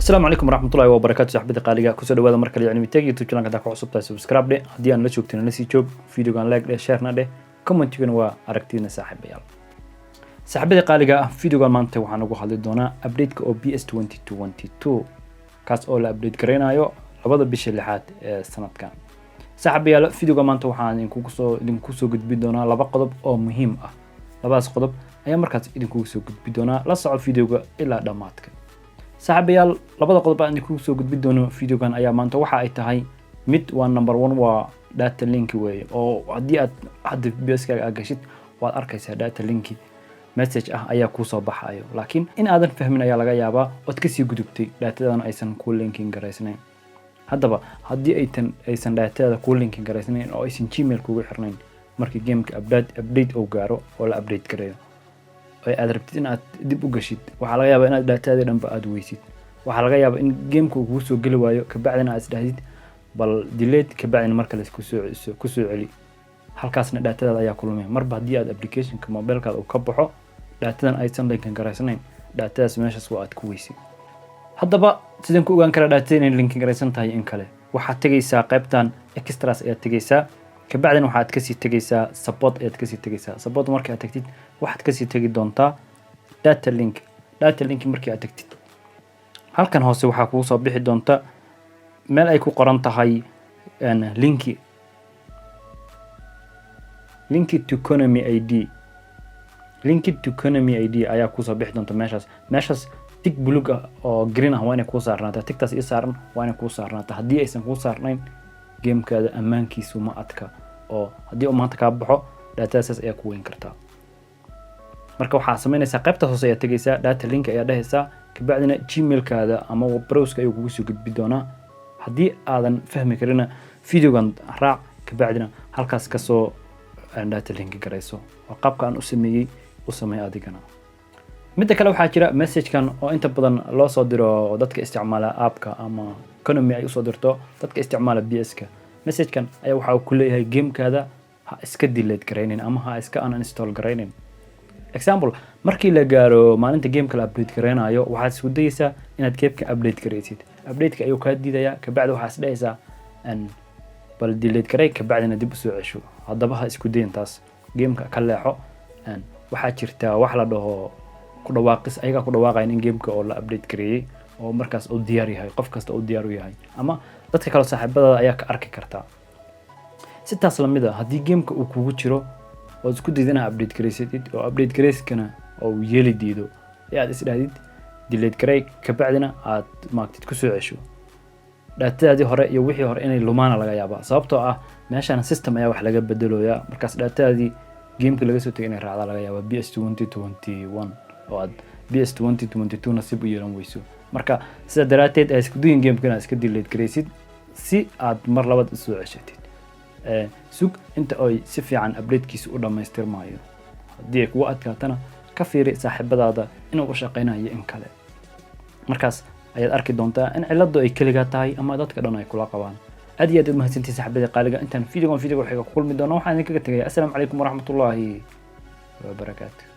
السلام عليكم ورحمة الله وبركاته. صاحبتي قالقة كسر هذا مركز يعني متاجي يوتيوب channel كذا كعصب تاع سبسكرايب ده هدي أنا لشوف تنسي تشوف فيديو كان لايك ده شير نده كومنت كنا وأركتينا صاحبي يلا صاحبتي قالقة فيديو كان مانته وحنا نقول هذا دونا أبديت كأو بي إس 2222 كاس أول أبديت كرينا يو لبعض بيش اللي حات السنة كان صاحبي يلا فيديو كان مانته وحنا نكوسو قد بدونا لبعض قطب أو مهم لبعض قطب أي مركز نكوسو قد بدونا لا صعب فيديو إلا دماتك صاحبيال labada qodob aan ku soo gudbin doono videogan ayaa maanta waxa ay tahay mid waa number 1 waa data link way oo hadii aad hadda BS-ka gashid waad arkaysaa data link message ah ayaa ku soo baxayo laakiin in aadan fahmin ayaa laga yaabaa oo ka sii gudubtay datadan aysan ku linking garaysnayn haddaba hadii aysan datada ku linking garaysnayn oo aysan Gmail kugu xirnayn markii gameka update oo gaaro oo la update gareeyo ay aad rabtid in aad dib u gashid waxa laga yaabaa in aad dataada dhanba aad weysid waxa laga yaabaa in gameka uu soo gali waayo ka bacdina aad isdhahdid bal delete ka bacdina marka la isku soo celi halkaasna dataada ayaa ku lumay marba hadii aad application-ka mobile-ka uu ka baxo datadan aysan linkin garaysnayn datadaas meeshaas waa aad ku weysid haddaba sidaan ku ogaan kara datada in linkin garaysan tahay in kale waxaad tagaysaa qaybtan extras ayaa tagaysaa ka bacdina waxaad ka sii tagaysaa support ayaa ka sii tagaysaa support marka aad tagtid waxaad ka sii tagi doontaa data link markii aad tagtid halkan hoose waxa ku soo bixi doonta meel ay ku qoran tahay linki to economy ID ayaa ku soo bixi doonta meeshaas tick blue ah oo green ah waa inay ku saarnaataa tigtaas iyo saaran waa inay ku saarnaataa hadii aysan ku saarnayn gamekaada amaankiisu ma adka oo hadii uu maanta ka baxo datadaas ayaa ku weyn kartaa marka waxa sameynaysaa qaybta hoose ayaa tagaysaa data link ayaa dhahaysaa ka bacdina Gmail-kaada ama browser-ka ayuu kugu soo gudbi doonaa hadii aadan fahmi karina videogan raac ka bacdina halkaas ka soo data link garayso oo qaabka aan u sameeyay adigana midda kale waxa jira message-kan oo inta badan loo soo diro dadka isticmaala app-ka ama economy ay u soo dirto dadka isticmaala BS-ka message-kan ayaa waxa uu ku leeyahay gamekaada ha iska delete garaynin ama ha iska uninstall garaynin example markii la gaaro maalinta gameka la update gareynayo waxaad isku dayaysaa inaad gameka update gareysid update-ka ayuu ka diidaya ka bacdi waxaad isdhaysaa bal delete garay ka bacdina dib u soo cesho haddaba ha isku dayin taas gameka ka leexo waxa jirta wax la dhaho ku dhawaaqis ayaga ku dhawaaqayn in gameka oo la update gareeyay oo markaas uu diyaar yahay qof kasta uu diyaar u yahay ama dadka kale saaxiibada ayaa ka arki karta si taas la mid ah hadii gameka uu kugu jiro oo isku dayna update gareysid oo update gareyskana oo yeeli diido aad isdhahdid delete garay ka bacdina aad maagtid ku soo cesho datadii hore iyo wixii hore inay lumaana laga yaabaa sababtoo ah meeshan system ayaa wax laga bedelooyaa markaas datadii gameka laga soo tagay inay raacda laga yaabaa BS 2021 oo aad BS 2022 nasib u yeelan weyso marka sida daraateed ay isku dayin gameka iska delete gareysid si aad mar labaad u soo ceshatid sug inta ay si fiican update-kiisa u dhameystirmaayo hadii ay kugu adkaatana ka fiiri saaxiibadaada inuu u shaqeynayo in kale markaas ayaad arki doontaa in ciladu ay kaliya tahay ama dadka dhan ay kula qabaan aad iyo aad u mahadsantihiin saaxiibada qaaliga intaan video xiga ku kulmi doono waxaan idinkaga tagayaa assalaamu calaykum waraxmatullaahi wa barakaatuh